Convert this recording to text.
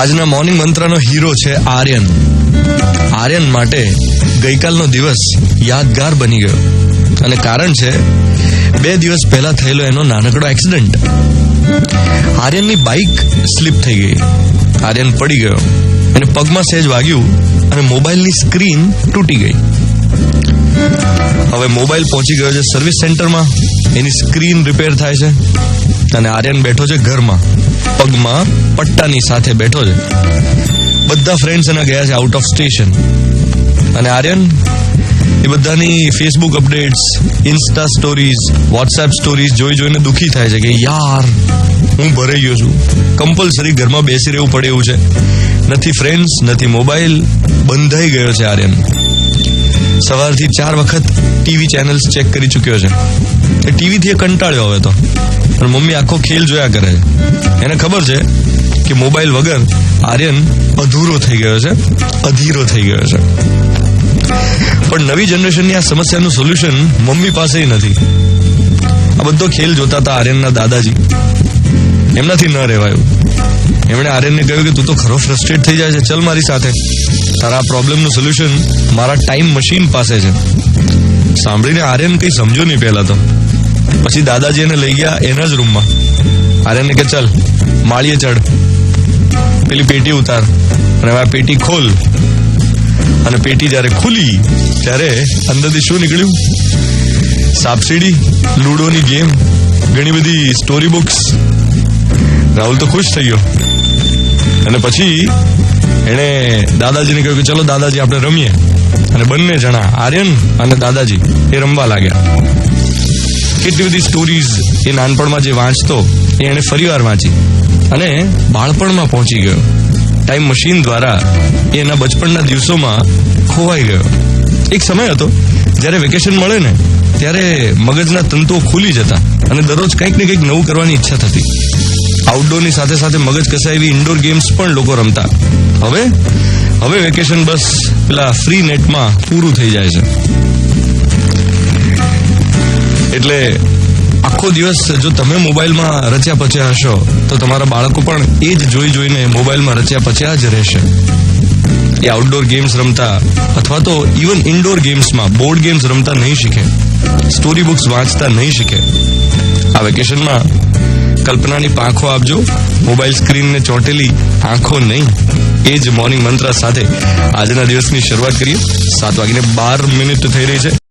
આજના મોર્નિંગ મંત્રનો હીરો છે આર્યન. આર્યન માટે ગઈકાલનો દિવસ યાદગાર બની ગયો અને કારણ છે 2 દિવસ પહેલા થયેલો એનો નાનકડો એક્સિડન્ટ. આર્યનની બાઇક સ્લીપ થઈ ગઈ. આર્યન પડી ગયો, એને પગમાં સહેજ વાગ્યું અને મોબાઈલની સ્ક્રીન તૂટી ગઈ. હવે મોબાઈલ પહોંચી ગયો છે સર્વિસ સેન્ટરમાં, એની સ્ક્રીન રિપેર થાય છે અને આર્યન બેઠો છે ઘરમાં, પગમાં પટ્ટાની સાથે બેઠો છે. બધા ફ્રેન્ડ્સ એના ગયા છે આઉટ ઓફ સ્ટેશન અને આર્યન એ બધાની Facebook updates, Insta stories, WhatsApp stories જોઈને દુઃખી થાય છે કે યાર હું ભરાઈ ગયો છું, કમ્પલસરી ઘરમાં બેસી રહેવું પડે એવું છે. નથી ફ્રેન્ડ્સ, નથી મોબાઈલ, બંધાઈ ગયો છે આર્યન. સવારથી 4 વખત ટીવી ચેનલ્સ ચેક કરી ચૂક્યો છે. એ ટીવીથી કંટાળ્યો હવે તો, પણ મમ્મી આખો ખેલ જોયા કરે છે. એને ખબર છે કે મોબાઈલ વગર આર્યન અધૂરો થઈ ગયો છે, અધીરો થઈ ગયો છે. પણ નવી જનરેશનની આ સમસ્યાનું સોલ્યુશન મમ્મી પાસે નથી. આ બધો ખેલ જોતા હતા આર્યનના દાદાજી, એમનાથી ન રહેવાયું. એમણે આર્યનને કહ્યું કે તું તો ખરો ફ્રસ્ટ્રેટ થઈ જાય છે, ચલ મારી સાથે, તારા આ પ્રોબ્લેમનું સોલ્યુશન મારા ટાઈમ મશીન પાસે છે. સાંભળીને આર્યન કંઈ સમજો નહીં પહેલા તો. પછી દાદાજી એને લઈ ગયા એના જ રૂમમાં. આર્યનને કે ચલ માળીએ ચડ, પેલી પેટી ઉતાર અને આ પેટી ખોલ. અને પેટી જ્યારે ખુલી ત્યારે અંદરથી શું નીકળ્યું? સાપસીડી, લૂડોની ગેમ, ઘણી બધી સ્ટોરી બુક્સ. રાહુલ તો ખુશ થઈ ગયો અને પછી એણે દાદાજીને કહ્યું કે ચલો દાદાજી આપણે રમીએ. અને બંને જણા આર્યન અને દાદાજી એ રમવા લાગ્યા. કેટલી બધી સ્ટોરીઝ એ નાનપણમાં જે વાંચતો એ એણે ફરીવાર વાંચી અને બાળપણમાં પહોંચી ગયો. ટાઈમ મશીન દ્વારા એ એના બચપણના દિવસોમાં ખોવાઈ ગયો. એક સમય હતો જ્યારે વેકેશન મળે ને ત્યારે મગજના તંતુઓ ખુલી જતા અને દરરોજ કંઈક ને કંઈક નવું કરવાની ઈચ્છા થતી. આઉટડોરની સાથે સાથે મગજ કસાય એવી ઇન્ડોર ગેમ્સ પણ લોકો રમતા. હવે વેકેશન બસ પેલા ફ્રી નેટમાં પૂરું થઈ જાય છે. એટલે આખો દિવસ જો તમે મોબાઈલમાં રચ્યા પચ્યા હશો તો તમારા બાળકો પણ એ જ જોઈને મોબાઈલમાં રચ્યા પચ્યા જ રહેશે. એ આઉટડોર ગેમ્સ રમતા અથવા તો ઇવન ઇન્ડોર ગેમ્સમાં બોર્ડ ગેમ્સ રમતા નહીં શીખે, સ્ટોરી બુક્સ વાંચતા નહીં શીખે. આ વેકેશનમાં કલ્પનાની પાંખો આપજો, મોબાઈલ સ્ક્રીનને ચોંટેલી આંખો નહીં. એ જ મોર્નિંગ મંત્ર સાથે આજના દિવસની શરૂઆત કરીએ. 7:12 થઈ રહી છે.